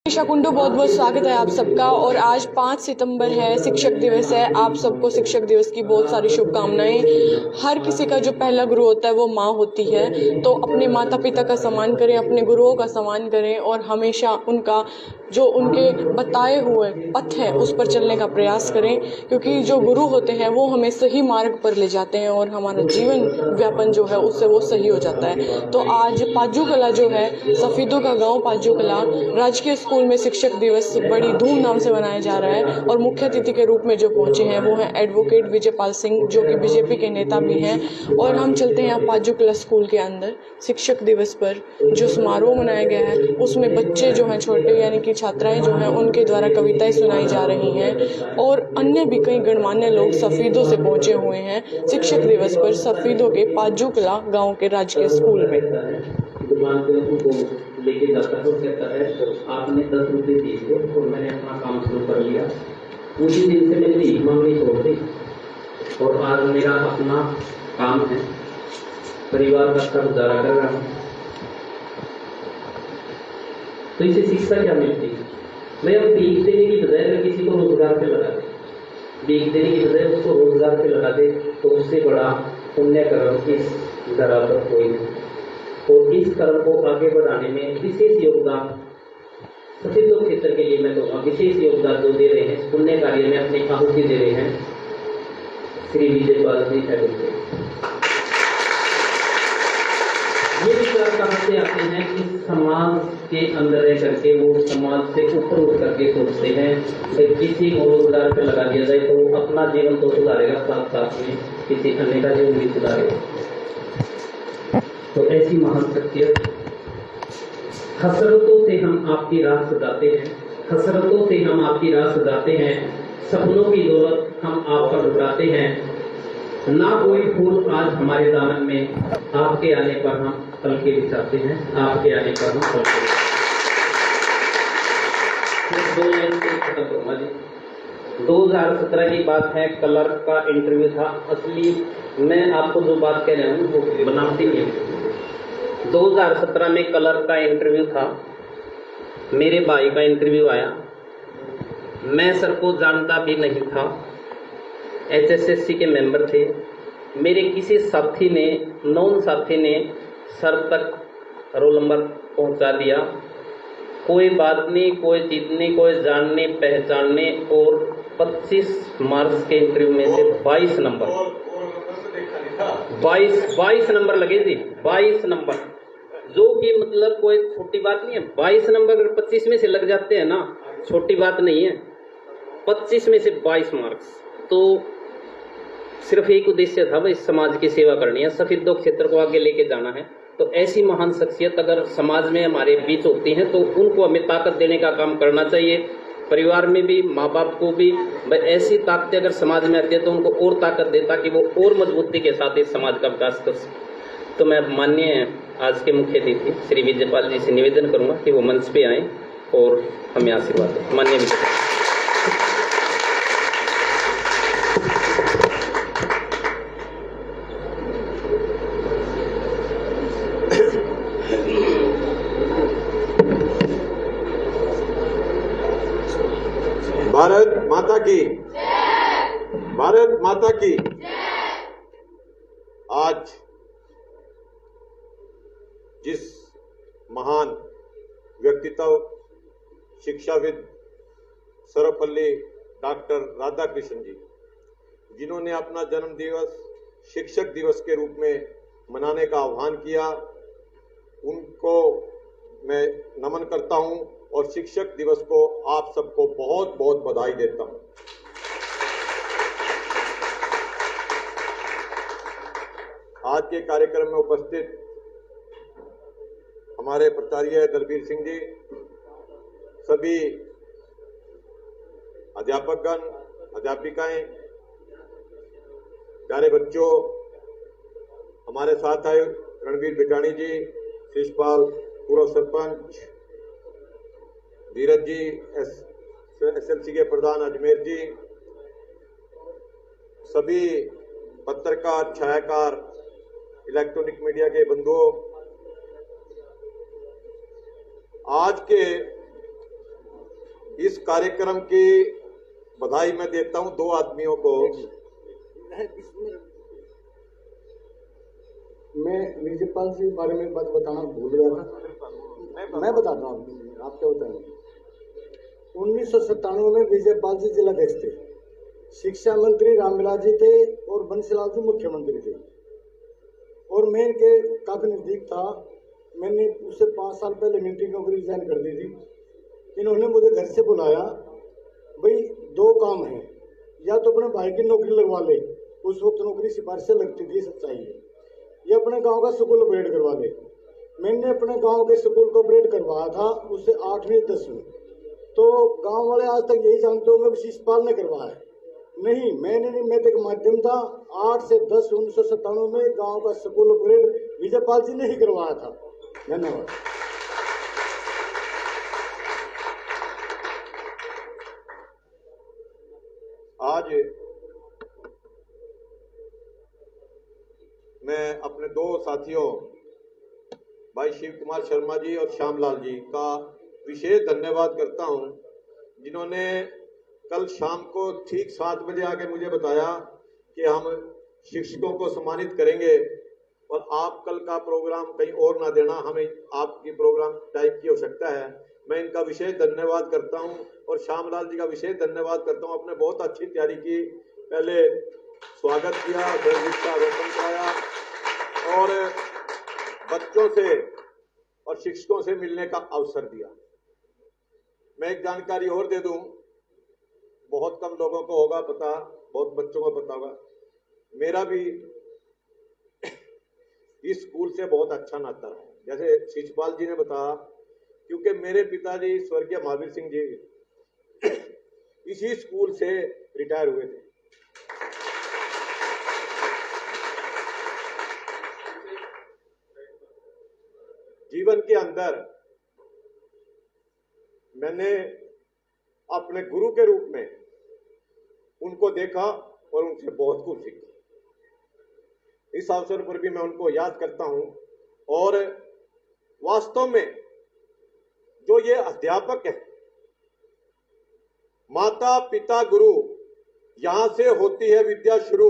कुंडू बहुत बहुत स्वागत है आप सबका। और आज 5 सितंबर है, शिक्षक दिवस है। आप सबको शिक्षक दिवस की बहुत सारी शुभकामनाएं। हर किसी का जो पहला गुरु होता है वो माँ होती है, तो अपने माता पिता का सम्मान करें, अपने गुरुओं का सम्मान करें और हमेशा उनका जो उनके बताए हुए पथ है उस पर चलने का प्रयास करें, क्योंकि जो गुरु होते हैं वो हमें सही मार्ग पर ले जाते हैं और हमारा जीवन व्यापन जो है उससे वो सही हो जाता है। तो आज पाजू कला जो है, सफीदों का गांव पाजू कला राजकीय स्कूल में शिक्षक दिवस बड़ी धूमधाम से मनाया जा रहा है। और मुख्य अतिथि के रूप में जो पहुंचे हैं वो हैं एडवोकेट विजयपाल सिंह, जो कि बीजेपी के नेता भी हैं। और हम चलते हैं पाजू कला स्कूल के अंदर। शिक्षक दिवस पर जो समारोह मनाया गया है उसमें बच्चे जो हैं छोटे, यानी कि छात्राएं जो हैं उनके द्वारा कविताएं सुनाई जा रही हैं और अन्य भी कई गणमान्य लोग सफीदों से पहुंचे हुए हैं शिक्षक दिवस पर सफीदों के पाजू कला गाँव के राजकीय स्कूल में। लेके जाता है और कहता है आपने 10 रुपये दिए और मैंने अपना काम शुरू कर लिया। उसी दिन से मैंने भीख मांगनी छोड़ दी और आज मेरा अपना काम है, परिवार का सब गुजारा कर रहा हूँ। तो इसे शिक्षा क्या मिलती है? मैं अब भीख देने की बजाय अगर किसी को रोजगार पे लगा दे, भीख देने की बजाय उसको रोजगार पे लगा दे, तो उससे बड़ा पुण्य कर्म इस धरा पर कोई नहीं। और इस कर्म को आगे बढ़ाने में विशेष योगदान सफीदों क्षेत्र के लिए मैं कहूँगा, विशेष योगदान जो दे रहे हैं पुण्य कार्य में अपनी आहुति दे रहे हैं श्री विजयपाल जी एडवोकेट। ये विचार कहाँ से आते हैं कि समाज के अंदर रह करके वो समाज से ऊपर उठ करके सोचते हैं कि किसी को रोजगार पे लगा दिया जाए तो वो अपना जीवन तो सुधारेगा, साथ साथ में किसी अन्य का जीवन भी सुधारेगा। तो ऐसी महान शख्सियत, हसरतों से हम आपकी राह सजाते हैं, हसरतों से हम आपकी राह सजाते हैं, सपनों की दौलत हम आप पर लुटाते हैं। ना कोई फूल आज हमारे दामन में, आपके आने पर हम पलके बिछाते हैं, आपके आने पर हम पलके बिछाते हैं। 2 लाइन से खत्म करूंगा जी। 2017 की बात है, कलर का इंटरव्यू था। असली मैं आपको जो बात कह रहा हूँ वो बनावटी नहीं है। 2017 में कलर का इंटरव्यू था, मेरे भाई का इंटरव्यू आया। मैं सर को जानता भी नहीं था, HSSC के मेंबर थे। मेरे किसी साथी ने, नॉन साथी ने सर तक रोल नंबर पहुंचा दिया। कोई बात नहीं, कोई चीज नहीं, कोई जानने पहचानने। और 25 मार्क्स के इंटरव्यू में से 22 नंबर 22 नंबर लगे जी, 22 नंबर, जो कि मतलब कोई छोटी बात नहीं है। 22 नंबर अगर 25 में से लग जाते हैं ना, छोटी बात नहीं है। 25 में से 22 मार्क्स, तो सिर्फ एक उद्देश्य था, भाई समाज की सेवा करनी है, सफीदों क्षेत्र को आगे लेके जाना है। तो ऐसी महान शख्सियत अगर समाज में हमारे बीच होती हैं तो उनको हमें ताकत देने का काम करना चाहिए। परिवार में भी, माँ बाप को भी ऐसी ताकतें अगर समाज में आती है तो उनको और ताकत दे, ताकि वो और मजबूती के साथ इस समाज का विकास कर सके। तो मैं माननीय आज के मुख्य अतिथि श्री विजयपाल जी से निवेदन करूंगा कि वो मंच पे आएँ और हमें आशीर्वाद दें। माननीय विजयपाल। भारत माता की, भारत माता की। आज जिस महान व्यक्तित्व शिक्षाविद सर्वपल्ली डॉक्टर राधाकृष्णन जी, जिन्होंने अपना जन्म दिवस शिक्षक दिवस के रूप में मनाने का आह्वान किया, उनको मैं नमन करता हूं और शिक्षक दिवस को आप सबको बहुत बहुत बधाई देता हूं। आज के कार्यक्रम में उपस्थित हमारे प्राचार्य दलबीर सिंह जी, सभी अध्यापकगण, अध्यापिकाएं, प्यारे बच्चों, हमारे साथ आए रणवीर बिटाणी जी, शिषपाल, पूर्व सरपंच धीरज जी, SLC के प्रधान अजमेर जी, सभी पत्रकार, छायाकार, इलेक्ट्रॉनिक मीडिया के बंधुओं, आज के इस कार्यक्रम की बधाई मैं देता हूं दो आदमियों को। मैं विजयपाल जी के बारे में बात बताना भूल गया था। मैं बताता हूँ, आप क्या बताएंगे। 1997 में विजयपाल जी जिलाध्यक्ष थे, शिक्षा मंत्री रामविलास जी थे और बंसीलाल जी मुख्यमंत्री थे, और मैं इनके काफी नजदीक था। मैंने उससे 5 साल पहले मिलिट्री नौकरी रिजाइन कर दी थी। इन्होंने मुझे घर से बुलाया, भाई 2 काम हैं, या तो अपने भाई की नौकरी लगवा ले, उस वक्त नौकरी सिफारिश से लगती थी, सच्चाई है, या अपने गांव का स्कूल अपग्रेड करवा ले। मैंने अपने गांव के स्कूल को अपग्रेड करवाया था, उससे 8वीं 10वीं। तो गांव वाले आज तक यही जानते होंगे शिषपाल ने करवाया है। नहीं, मैंने नहीं, मैं तो एक माध्यम था। 8 से 10 1997 में गांव का स्कूल अपग्रेड विजयपाल जी ने ही करवाया था। धन्यवाद। आज मैं अपने 2 साथियों भाई शिव कुमार शर्मा जी और श्यामलाल जी का विशेष धन्यवाद करता हूं, जिन्होंने कल शाम को ठीक 7 बजे आके मुझे बताया कि हम शिक्षकों को सम्मानित करेंगे और आप कल का प्रोग्राम कहीं और ना देना, हमें आपकी प्रोग्राम टाइम की आवश्यकता है। मैं इनका विशेष धन्यवाद करता हूं और श्यामलाल जी का विशेष धन्यवाद करता हूं। आपने बहुत अच्छी तैयारी की, पहले स्वागत किया, संगीत का रोपण कराया और बच्चों से और शिक्षकों से मिलने का अवसर दिया। मैं एक जानकारी और दे दूं, बहुत कम लोगों को होगा पता, बहुत बच्चों को पता होगा, मेरा भी इस स्कूल से बहुत अच्छा नाता है। जैसे शिषपाल जी ने बताया, क्योंकि मेरे पिताजी स्वर्गीय महावीर सिंह जी इसी स्कूल से रिटायर हुए थे। जीवन के अंदर मैंने अपने गुरु के रूप में उनको देखा और उनसे बहुत कुछ सीखा। इस अवसर पर भी मैं उनको याद करता हूं और वास्तव में जो ये अध्यापक है, माता पिता गुरु, यहां से होती है विद्या शुरू।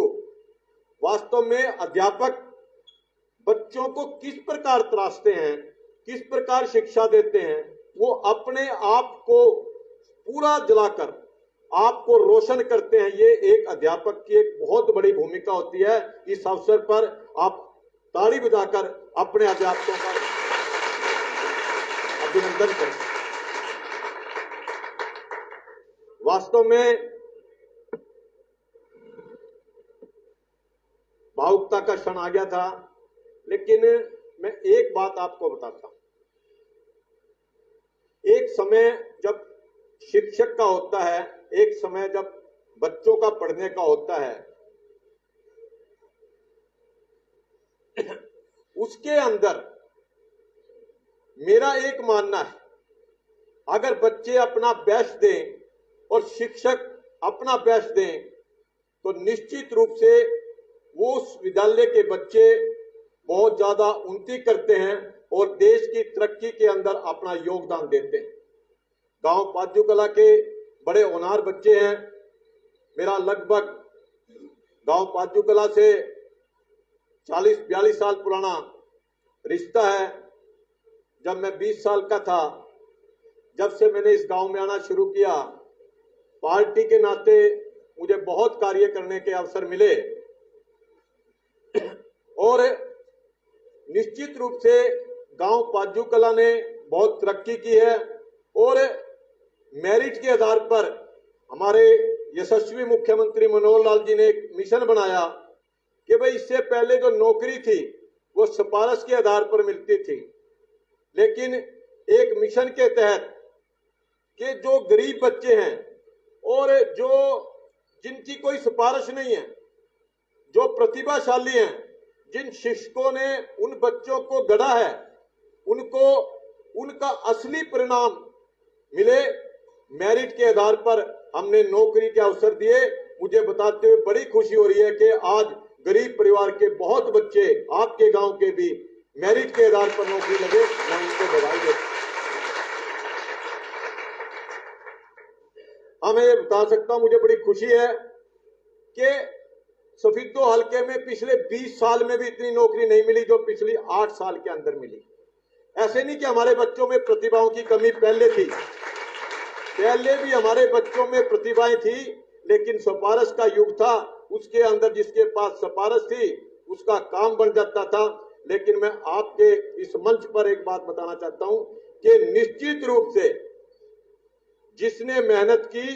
वास्तव में अध्यापक बच्चों को किस प्रकार तराशते हैं, किस प्रकार शिक्षा देते हैं, वो अपने आप को पूरा जलाकर आपको रोशन करते हैं। ये एक अध्यापक की एक बहुत बड़ी भूमिका होती है। इस अवसर पर आप ताली बजाकर अपने अध्यापकों का अभिनंदन करें। वास्तव में भावुकता का क्षण आ गया था, लेकिन मैं एक बात आपको बताता हूं। एक समय जब शिक्षक का होता है, एक समय जब बच्चों का पढ़ने का होता है, उसके अंदर मेरा एक मानना है, अगर बच्चे अपना बेस्ट दें और शिक्षक अपना बेस्ट दें तो निश्चित रूप से वो उस विद्यालय के बच्चे बहुत ज्यादा उन्नति करते हैं और देश की तरक्की के अंदर अपना योगदान देते हैं। गांव पाजू कला के बड़े होनहार बच्चे हैं। मेरा लगभग गांव पाजू कला से 40-42 साल पुराना रिश्ता है। जब मैं 20 साल का था, जब से मैंने इस गांव में आना शुरू किया, पार्टी के नाते मुझे बहुत कार्य करने के अवसर मिले और निश्चित रूप से गांव पाजू कला ने बहुत तरक्की की है और मेरिट के आधार पर हमारे यशस्वी मुख्यमंत्री मनोहर लाल जी ने एक मिशन बनाया कि भाई इससे पहले जो नौकरी थी वो सिफारिश के आधार पर मिलती थी, लेकिन एक मिशन के तहत कि जो गरीब बच्चे हैं और जो जिनकी कोई सिफारिश नहीं है, जो प्रतिभाशाली हैं, जिन शिक्षकों ने उन बच्चों को गढ़ा है, उनको उनका असली परिणाम मिले। मेरिट के आधार पर हमने नौकरी के अवसर दिए। मुझे बताते हुए बड़ी खुशी हो रही है कि आज गरीब परिवार के बहुत बच्चे आपके गांव के भी मेरिट के आधार पर नौकरी लगे। मैं उनको बधाई देता हूं। मैं ये बता सकता हूं, मुझे बड़ी खुशी है कि सफीदो हलके में पिछले 20 साल में भी इतनी नौकरी नहीं मिली जो पिछली 8 साल के अंदर मिली। ऐसे नहीं कि हमारे बच्चों में प्रतिभाओं की कमी पहले थी, पहले भी हमारे बच्चों में प्रतिभाएं थी, लेकिन सिफारिश का युग था, उसके अंदर जिसके पास सिफारिश थी उसका काम बन जाता था। लेकिन मैं आपके इस मंच पर एक बात बताना चाहता हूं कि निश्चित रूप से जिसने मेहनत की,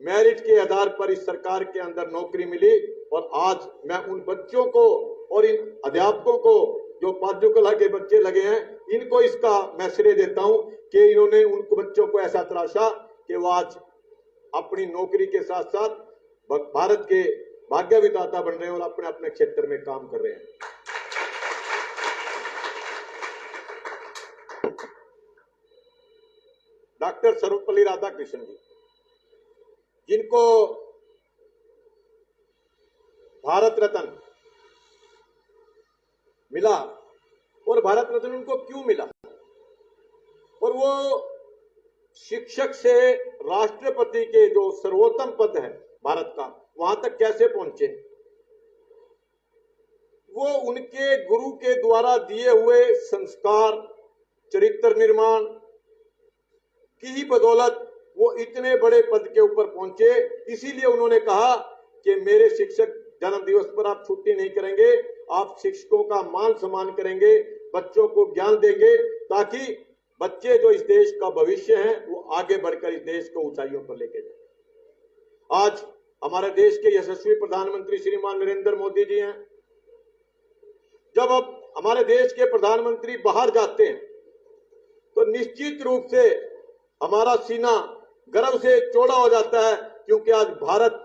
मेरिट के आधार पर इस सरकार के अंदर नौकरी मिली। और आज मैं उन बच्चों को और इन अध्यापकों को जो पाजू कला के बच्चे लगे हैं, इनको इसका मैं श्रेय देता हूं कि इन्होंने उन बच्चों को ऐसा तराशा कि वो आज अपनी नौकरी के साथ साथ भारत के भाग्य विधाता बन रहे हैं और अपने अपने क्षेत्र में काम कर रहे हैं। डॉक्टर सर्वपल्ली राधाकृष्णन जी, जिनको भारत रत्न मिला, और भारत रत्न उनको क्यों मिला, और वो शिक्षक से राष्ट्रपति के जो सर्वोत्तम पद है भारत का, वहां तक कैसे पहुंचे, वो उनके गुरु के द्वारा दिए हुए संस्कार, चरित्र निर्माण की ही बदौलत वो इतने बड़े पद के ऊपर पहुंचे। इसीलिए उन्होंने कहा कि मेरे शिक्षक जन्म दिवस पर आप छुट्टी नहीं करेंगे, आप शिक्षकों का मान सम्मान करेंगे, बच्चों को ज्ञान देंगे, ताकि बच्चे जो इस देश का भविष्य हैं वो आगे बढ़कर इस देश को ऊंचाइयों पर लेके जाए। आज हमारे देश के यशस्वी प्रधानमंत्री श्रीमान नरेंद्र मोदी जी हैं। जब अब हमारे देश के प्रधानमंत्री बाहर जाते हैं तो निश्चित रूप से हमारा सीना गर्व से चौड़ा हो जाता है, क्योंकि आज भारत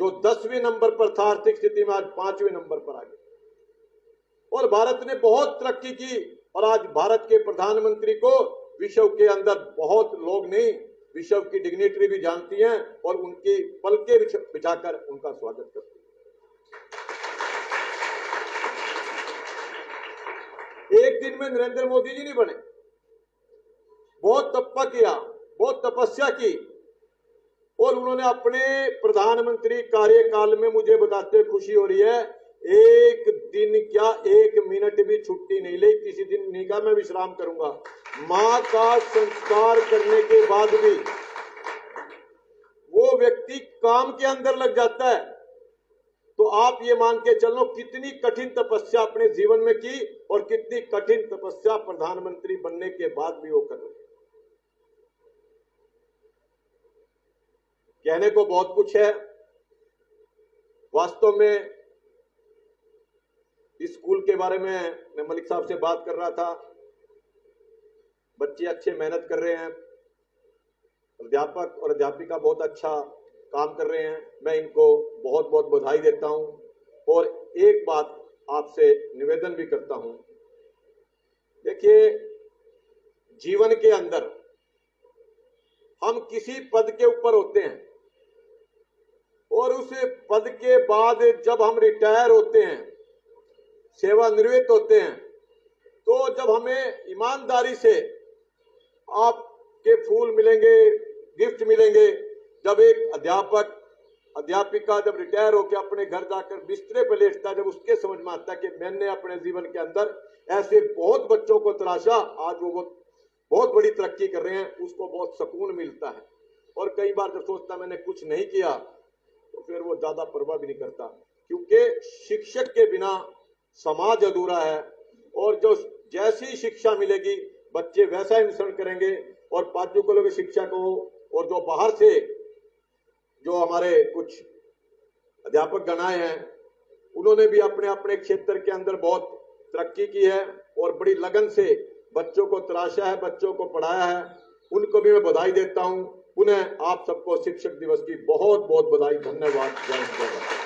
जो 10वें नंबर पर था आर्थिक स्थिति में, आज 5वें नंबर पर आ गया और भारत ने बहुत तरक्की की। और आज भारत के प्रधानमंत्री को विश्व के अंदर बहुत लोग नहीं, विश्व की डिग्निटरी भी जानती हैं और उनकी पलके बिछाकर उनका स्वागत करती हैं। एक दिन में नरेंद्र मोदी जी नहीं बने, बहुत तपस्या किया, बहुत तपस्या की, और उन्होंने अपने प्रधानमंत्री कार्यकाल में, मुझे बताते खुशी हो रही है, एक दिन क्या 1 मिनट भी छुट्टी नहीं ली। किसी दिन नहीं कहा मैं विश्राम करूंगा। मां का संस्कार करने के बाद भी वो व्यक्ति काम के अंदर लग जाता है। तो आप ये मान के चलो कितनी कठिन तपस्या अपने जीवन में की और कितनी कठिन तपस्या प्रधानमंत्री बनने के बाद भी वो कर रहे हैं। कहने को बहुत कुछ है। वास्तव में इस स्कूल के बारे में मैं मलिक साहब से बात कर रहा था। बच्चे अच्छे मेहनत कर रहे हैं, अध्यापक और अध्यापिका बहुत अच्छा काम कर रहे हैं। मैं इनको बहुत बहुत बधाई देता हूं और एक बात आपसे निवेदन भी करता हूं। देखिए, जीवन के अंदर हम किसी पद के ऊपर होते हैं और उस पद के बाद जब हम रिटायर होते हैं, सेवानिवृत्त होते हैं, तो जब हमें ईमानदारी से आपके फूल मिलेंगे, गिफ्ट मिलेंगे। जब एक अध्यापक अध्यापिका जब रिटायर होकर अपने घर जाकर बिस्तरे पर लेटता है, जब उसके समझ में आता है कि मैंने अपने जीवन के अंदर ऐसे बहुत बच्चों को तराशा, आज वो बहुत बड़ी तरक्की कर रहे हैं, उसको बहुत सुकून मिलता है। और कई बार जब सोचता मैंने कुछ नहीं किया तो फिर वो ज्यादा परवाह भी नहीं करता, क्योंकि शिक्षक के बिना समाज अधूरा है। और जो जैसी शिक्षा मिलेगी बच्चे वैसा अनुसरण करेंगे। और पांचों कॉलेज की शिक्षा को, और जो बाहर से जो हमारे कुछ अध्यापक गणाए हैं, उन्होंने भी अपने अपने क्षेत्र के अंदर बहुत तरक्की की है और बड़ी लगन से बच्चों को तराशा है, बच्चों को पढ़ाया है। उनको भी मैं बधाई देता हूं। पुनः आप सबको शिक्षक दिवस की बहुत बहुत बधाई। धन्यवाद। जय हिंद।